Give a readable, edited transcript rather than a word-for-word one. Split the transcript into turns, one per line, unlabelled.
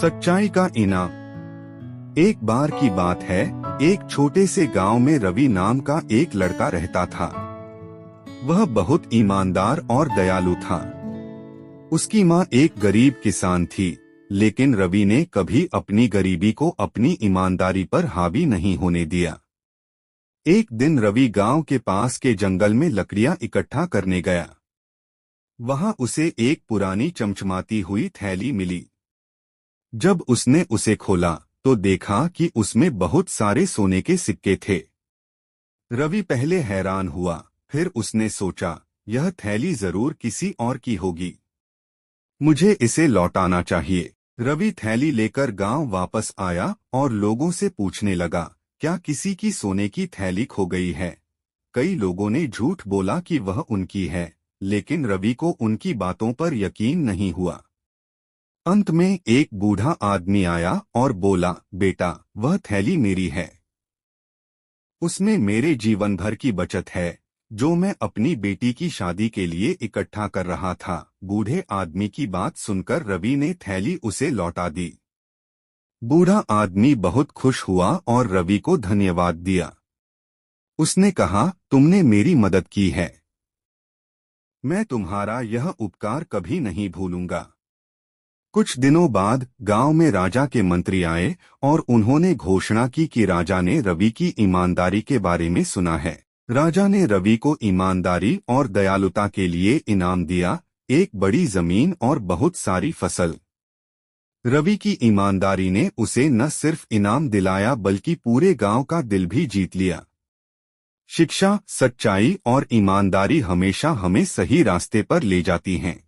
सच्चाई का इनाम। एक बार की बात है, एक छोटे से गांव में रवि नाम का एक लड़का रहता था। वह बहुत ईमानदार और दयालु था। उसकी माँ एक गरीब किसान थी, लेकिन रवि ने कभी अपनी गरीबी को अपनी ईमानदारी पर हावी नहीं होने दिया। एक दिन रवि गांव के पास के जंगल में लकड़ियां इकट्ठा करने गया। वहां उसे एक पुरानी चमचमाती हुई थैली मिली। जब उसने उसे खोला तो देखा कि उसमें बहुत सारे सोने के सिक्के थे। रवि पहले हैरान हुआ, फिर उसने सोचा, यह थैली जरूर किसी और की होगी। मुझे इसे लौटाना चाहिए। रवि थैली लेकर गांव वापस आया और लोगों से पूछने लगा, क्या किसी की सोने की थैली खो गई है? कई लोगों ने झूठ बोला कि वह उनकी है, लेकिन रवि को उनकी बातों पर यकीन नहीं हुआ। अंत में एक बूढ़ा आदमी आया और बोला, बेटा, वह थैली मेरी है। उसमें मेरे जीवन भर की बचत है, जो मैं अपनी बेटी की शादी के लिए इकट्ठा कर रहा था। बूढ़े आदमी की बात सुनकर रवि ने थैली उसे लौटा दी। बूढ़ा आदमी बहुत खुश हुआ और रवि को धन्यवाद दिया। उसने कहा, तुमने मेरी मदद की है। मैं तुम्हारा यह उपकार कभी नहीं भूलूंगा। कुछ दिनों बाद गांव में राजा के मंत्री आए और उन्होंने घोषणा की कि राजा ने रवि की ईमानदारी के बारे में सुना है। राजा ने रवि को ईमानदारी और दयालुता के लिए इनाम दिया, एक बड़ी जमीन और बहुत सारी फसल। रवि की ईमानदारी ने उसे न सिर्फ इनाम दिलाया बल्कि पूरे गांव का दिल भी जीत लिया। शिक्षा, सच्चाई और ईमानदारी हमेशा हमें सही रास्ते पर ले जाती हैं।